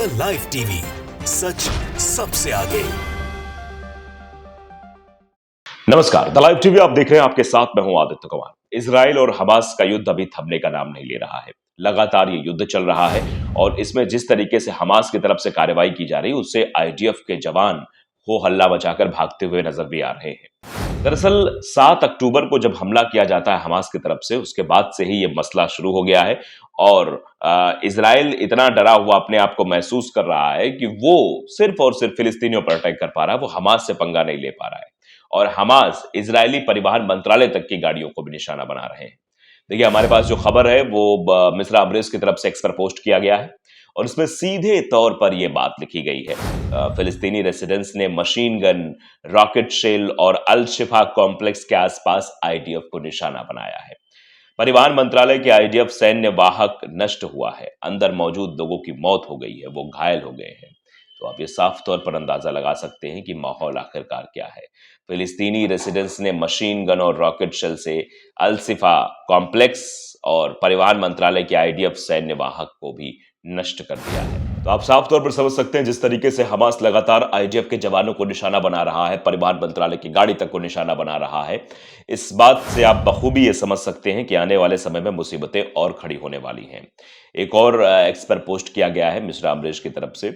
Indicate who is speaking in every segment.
Speaker 1: The live TV, सच सबसे आगे।
Speaker 2: नमस्कार, द लाइव टीवी आप देख रहे हैं। आपके साथ मैं हूं आदित्य कुमार। इजराइल और हमास का युद्ध अभी थमने का नाम नहीं ले रहा है। लगातार ये युद्ध चल रहा है और इसमें जिस तरीके से हमास की तरफ से कार्रवाई की जा रही है, उससे आईडीएफ के जवान हो हल्ला मचाकर भागते हुए नजर भी आ रहे हैं। दरअसल 7 अक्टूबर को जब हमला किया जाता है हमास की तरफ से, उसके बाद से ही ये मसला शुरू हो गया है और इजराइल इतना डरा हुआ अपने आप को महसूस कर रहा है कि वो सिर्फ और सिर्फ फिलिस्तीनियों पर अटैक कर पा रहा है, वो हमास से पंगा नहीं ले पा रहा है। और हमास इजरायली परिवहन मंत्रालय तक की गाड़ियों को भी निशाना बना रहे हैं। देखिए, हमारे पास जो खबर है वो मिस्र अब्रेस की तरफ से एक्स पर पोस्ट किया गया है और इसमें सीधे तौर पर यह बात लिखी गई है। फिलिस्तीनी रेसिडेंट्स ने मशीन गन, रॉकेट शेल और अल शिफा कॉम्प्लेक्स के आसपास आईडीएफ को निशाना बनाया है। परिवहन मंत्रालय के आईडीएफ सैन्य वाहक नष्ट हुआ है, अंदर मौजूद लोगों की मौत हो गई है, वो घायल हो गए हैं। तो आप ये साफ तौर पर अंदाजा लगा सकते हैं कि माहौल आखिरकार क्या है। फिलिस्तीनी रेसिडेंट्स ने मशीन गन और रॉकेट शेल से अल-सिफा कॉम्प्लेक्स और परिवहन मंत्रालय के आईडीएफ सैन्य वाहक को भी नष्ट कर दिया है। तो आप साफ तौर पर समझ सकते हैं जिस तरीके से हमास लगातार आईडीएफ के जवानों को निशाना बना रहा है, परिवहन मंत्रालय की गाड़ी तक को निशाना बना रहा है। इस बात से आप बखूबी ये समझ सकते हैं कि आने वाले समय में मुसीबतें और खड़ी होने वाली हैं। एक और एक्स पर पोस्ट किया गया है मिस्र अब्रेश की तरफ से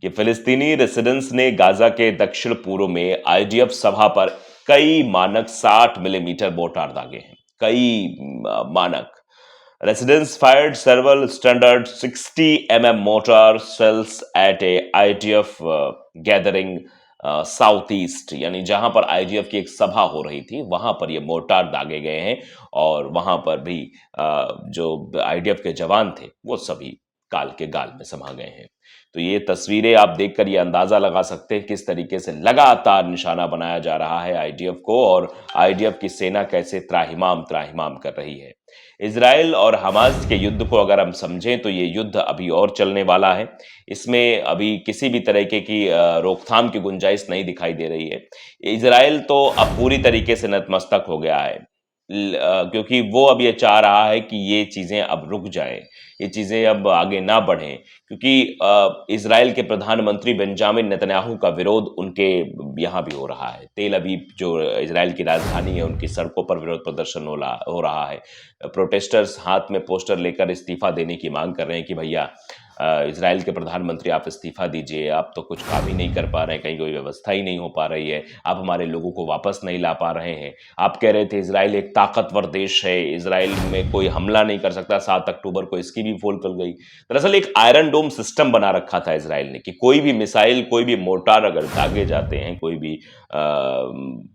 Speaker 2: कि फिलिस्तीनी रेसिडेंट्स ने गाजा के दक्षिण पूर्व में आईडीएफ सभा पर कई मानक 60 मिलीमीटर मोर्टार दागे हैं। कई मानक residents fired several standard 60 mortar shells at a IDF gathering south east, यानी जहां पर आईडीएफ की एक सभा हो रही थी वहां पर ये मोर्टार दागे गए हैं और वहां पर भी जो आईडीएफ के जवान थे वो सभी काल के गाल में समा गए हैं। तो ये तस्वीरें आप देखकर ये अंदाजा लगा सकते हैं किस तरीके से लगातार निशाना बनाया जा रहा है आईडीएफ को और आईडीएफ की सेना कैसे त्राहिमाम त्राहिमाम कर रही है। इजराइल और हमास के युद्ध को अगर हम समझें तो ये युद्ध अभी और चलने वाला है। इसमें अभी किसी भी तरीके की रोकथाम की गुंजाइश नहीं दिखाई दे रही है। इजराइल तो अब पूरी तरीके से नतमस्तक हो गया है, क्योंकि वो अब ये चाह रहा है कि ये चीजें अब रुक जाएं, ये चीजें अब आगे ना बढ़ें, क्योंकि इजराइल के प्रधानमंत्री बेंजामिन नेतन्याहू का विरोध उनके यहाँ भी हो रहा है। तेल अवीव जो इजराइल की राजधानी है, उनकी सड़कों पर विरोध प्रदर्शन हो रहा है। प्रोटेस्टर्स हाथ में पोस्टर लेकर इस्तीफा देने की मांग कर रहे हैं कि भैया इजराइल के प्रधानमंत्री आप इस्तीफा दीजिए, आप तो कुछ काम ही नहीं कर पा रहे हैं, कहीं कोई व्यवस्था ही नहीं हो पा रही है, आप हमारे लोगों को वापस नहीं ला पा रहे हैं। आप कह रहे थे इजराइल एक ताकतवर देश है, इजराइल में कोई हमला नहीं कर सकता, 7 अक्टूबर को इसकी भी पोल खुल गई। दरअसल एक आयरन डोम सिस्टम बना रखा था इजराइल ने कि कोई भी मिसाइल, कोई भी मोर्टार अगर दागे जाते हैं, कोई भी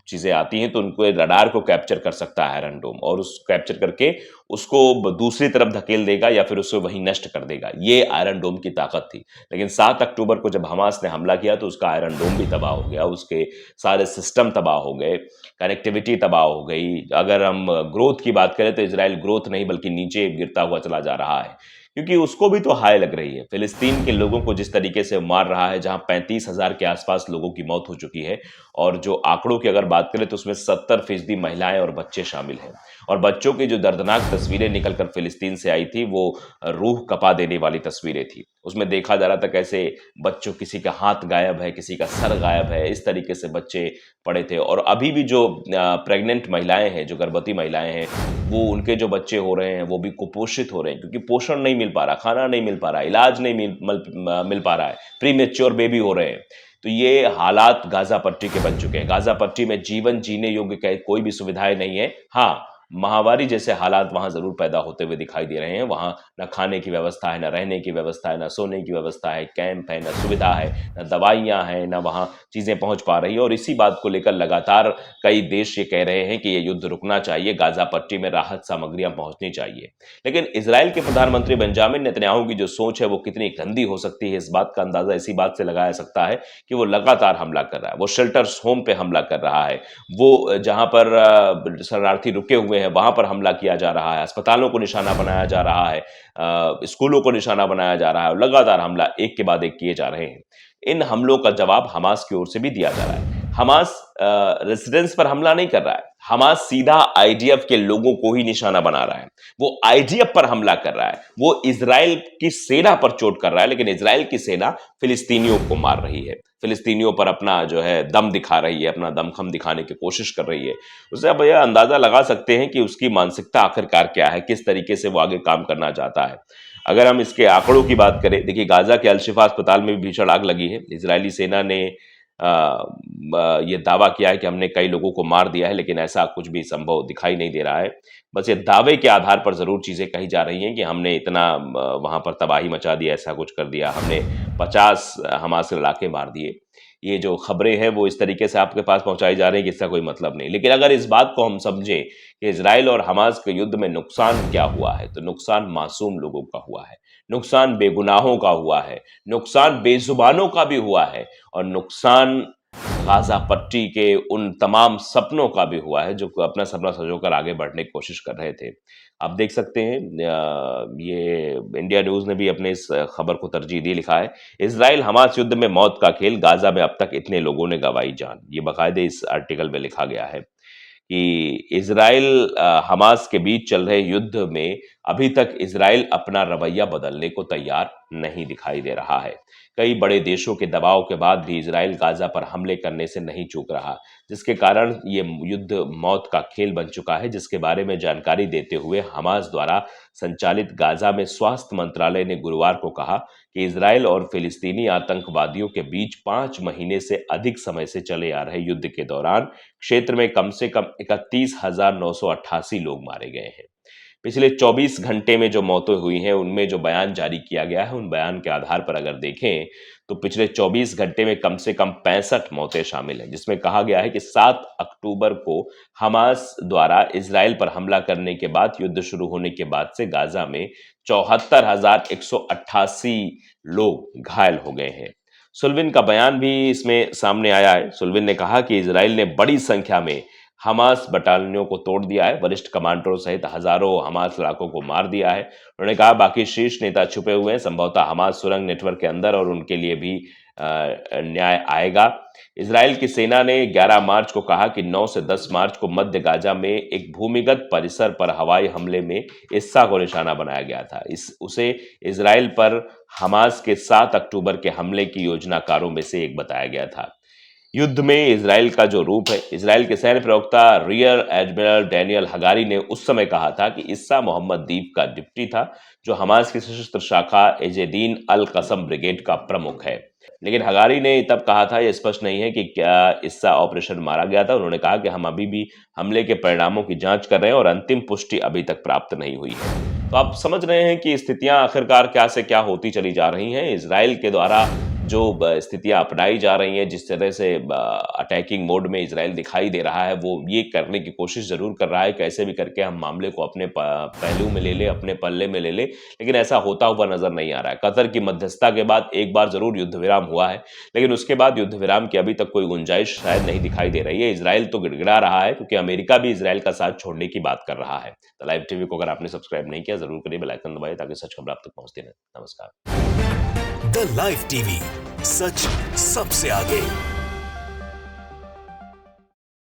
Speaker 2: चीजें आती हैं तो उनको रडार को कैप्चर कर सकता है आयरन डोम और उस कैप्चर करके उसको दूसरी तरफ धकेल देगा या फिर उसे वहीं नष्ट कर देगा। ये आयरन डोम की ताकत थी। लेकिन 7 अक्टूबर को जब हमास ने हमला किया तो उसका आयरन डोम भी तबाह हो गया, उसके सारे सिस्टम तबाह हो गए, कनेक्टिविटी तबाह हो गई। अगर हम ग्रोथ की बात करें तो इजराइल ग्रोथ नहीं बल्कि नीचे गिरता हुआ चला जा रहा है, क्योंकि उसको भी तो हाय लग रही है। फिलिस्तीन के लोगों को जिस तरीके से मार रहा है, जहां 35,000 के आसपास लोगों की मौत हो चुकी है और जो आंकड़ों की अगर बात करें तो उसमें 70% महिलाएं और बच्चे शामिल हैं। और बच्चों की जो दर्दनाक तस्वीरें निकलकर फिलिस्तीन से आई थी वो रूह कपा देने वाली तस्वीरें थी। उसमें देखा जा रहा था कैसे बच्चों, किसी का हाथ गायब है, किसी का सर गायब है, इस तरीके से बच्चे पड़े थे। और अभी भी जो प्रेग्नेंट महिलाएं हैं, जो गर्भवती महिलाएं हैं, वो उनके जो बच्चे हो रहे हैं वो भी कुपोषित हो रहे हैं, क्योंकि पोषण नहीं मिल पा रहा, खाना नहीं मिल पा रहा, इलाज नहीं मिल पा रहा है, प्री मेच्योर बेबी हो रहे हैं। तो ये हालात गाजा पट्टी के बन चुके हैं। गाजा पट्टी में जीवन जीने योग्य कोई भी सुविधाएं नहीं है। हाँ, महामारी जैसे हालात वहां जरूर पैदा होते हुए दिखाई दे रहे हैं। वहां न खाने की व्यवस्था है, न रहने की व्यवस्था है, न सोने की व्यवस्था है, कैंप है, न सुविधा है, न दवाइयां हैं, न वहां चीजें पहुंच पा रही है। और इसी बात को लेकर लगातार कई देश ये कह रहे हैं कि ये युद्ध रुकना चाहिए, गाजा पट्टी में राहत सामग्रियां पहुंचनी चाहिए। लेकिन इजराइल के प्रधानमंत्री बेंजामिन नेतन्याहू की जो सोच है वो कितनी गंदी हो सकती है, इस बात का अंदाजा इसी बात से लगाया सकता है कि वो लगातार हमला कर रहा है। वो शेल्टर्स होम पे हमला कर रहा है, वो जहां पर शरणार्थी रुके हुए हैं वहां पर हमला किया जा रहा है, अस्पतालों को निशाना बनाया जा रहा है, स्कूलों को निशाना बनाया जा रहा है और लगातार हमला एक के बाद एक किए जा रहे हैं। इन हमलों का जवाब हमास की ओर से भी दिया जा रहा है। हमास रेसिडेंस पर हमला नहीं कर रहा है, हमास सीधा आईडीएफ के लोगों को ही निशाना बना रहा है, वो आईडीएफ पर हमला कर रहा है, वो इजराइल की सेना पर चोट कर रहा है, लेकिन इजराइल की सेना फिलिस्तीनियों को मार रही है, फिलिस्तीनियों पर अपना जो है दम दिखा रही है, अपना दमखम दिखाने की कोशिश कर रही है। उससे आप यह अंदाजा लगा सकते हैं कि उसकी मानसिकता आखिरकार क्या है, किस तरीके से वो आगे काम करना चाहता है। अगर हम इसके आंकड़ों की बात करें, देखिए गाजा के अल-शिफा अस्पताल में भी भीषण आग लगी है। इजरायली सेना ने ये दावा किया है कि हमने कई लोगों को मार दिया है, लेकिन ऐसा कुछ भी संभव दिखाई नहीं दे रहा है। बस ये दावे के आधार पर ज़रूर चीज़ें कही जा रही हैं कि हमने इतना वहाँ पर तबाही मचा दी, ऐसा कुछ कर दिया, हमने 50 हमास के लड़ाके मार दिए। ये जो खबरें हैं वो इस तरीके से आपके पास पहुँचाई जा रही हैं कि इसका कोई मतलब नहीं। लेकिन अगर इस बात को हम समझें कि इज़राइल और हमास के युद्ध में नुकसान क्या हुआ है, तो नुकसान मासूम लोगों का हुआ है, नुकसान बेगुनाहों का हुआ है, नुकसान बेज़ुबानों का भी हुआ है और नुकसान गाज़ा पट्टी के उन तमाम सपनों का भी हुआ है जो अपना सपना सँजोकर आगे बढ़ने की कोशिश कर रहे थे। आप देख सकते हैं ये इंडिया न्यूज़ ने भी अपने इस खबर को तरजीह दी, लिखा है, इज़राइल हमास युद्ध में मौत का खेल, गाज़ा में अब तक इतने लोगों ने गँवाई जान। ये बाकायदे इस आर्टिकल में लिखा गया है कि इज़राइल हमास के बीच चल रहे युद्ध में अभी तक इज़राइल अपना रवैया बदलने को तैयार नहीं दिखाई दे रहा है। कई बड़े देशों के दबाव के बाद भी इज़राइल गाज़ा पर हमले करने से नहीं चूक रहा, जिसके कारण ये युद्ध मौत का खेल बन चुका है, जिसके बारे में जानकारी देते हुए हमास द्वारा संचालित गाज़ा में स्वास्थ्य मंत्रालय ने गुरुवार को कहा कि इज़राइल और फिलिस्तीनी आतंकवादियों के बीच 5 महीने से अधिक समय से चले आ रहे युद्ध के दौरान क्षेत्र में कम से कम 31,988 लोग मारे गए हैं। पिछले 24 घंटे में जो मौतें हुई हैं, उनमें जो बयान जारी किया गया है, उन बयान के आधार पर अगर देखें, तो पिछले 24 घंटे में कम से कम 65 मौतें शामिल हैं, जिसमें कहा गया है कि 7 अक्टूबर को हमास द्वारा इज़राइल पर हमला करने के बाद, युद्ध शुरू होने के बाद से गाज़ा में 74,188 लोग घायल हो गए हैं। सुल्विन का बयान भी इसमें सामने आया है। सुल्विन ने कहा कि इज़राइल ने बड़ी संख्या में हमास बटालियनों को तोड़ दिया है, वरिष्ठ कमांडरों सहित हजारों हमास लड़ाकों को मार दिया है। उन्होंने कहा बाकी शीर्ष नेता छुपे हुए हैं, संभवतः हमास सुरंग नेटवर्क के अंदर, और उनके लिए भी न्याय आएगा। इजराइल की सेना ने 11 मार्च को कहा कि 9 से 10 मार्च को मध्य गाजा में एक भूमिगत परिसर पर हवाई हमले में इस्सा को निशाना बनाया गया था। उसे इजराइल पर हमास के 7 अक्टूबर के हमले की योजनाकारों में से एक बताया गया था। युद्ध में इजराइल का जो रूप है, इजराइल के सैन्य प्रवक्ता रियर एडमिरल डैनियल हगारी ने उस समय कहा था कि इस्सा मोहम्मद दीप का डिप्टी था, जो हमास की सशस्त्र शाखा एजेदीन अल कसम ब्रिगेड का प्रमुख है। लेकिन हगारी ने तब कहा था, यह स्पष्ट नहीं है कि क्या इस्सा ऑपरेशन मारा गया था। उन्होंने कहा कि हम अभी भी हमले के परिणामों की जांच कर रहे हैं और अंतिम पुष्टि अभी तक प्राप्त नहीं हुई है। तो आप समझ रहे हैं कि स्थितियां आखिरकार क्या से क्या होती चली जा रही हैं। इजराइल के द्वारा जो स्थितियां अपनाई जा रही हैं, जिस तरह से अटैकिंग मोड में इजराइल दिखाई दे रहा है, वो ये करने की कोशिश जरूर कर रहा है कैसे भी करके हम मामले को अपने पहलू में ले ले, अपने पल्ले में ले ले, लेकिन ऐसा होता हुआ नजर नहीं आ रहा है। कतर की मध्यस्थता के बाद एक बार जरूर युद्ध विराम हुआ है, लेकिन उसके बाद युद्ध विराम की अभी तक कोई गुंजाइश शायद नहीं दिखाई दे रही है। इजराइल तो गिड़गिड़ा रहा है, क्योंकि अमेरिका भी इजराइल का साथ छोड़ने की बात कर रहा है। द लाइव टीवी को अगर आपने सब्सक्राइब नहीं किया, जरूर करिए, बेल आइकन दबाइए ताकि सच खबर आप तक पहुंचती रहे। नमस्कार।
Speaker 1: द लाइव टीवी, सच सबसे आगे।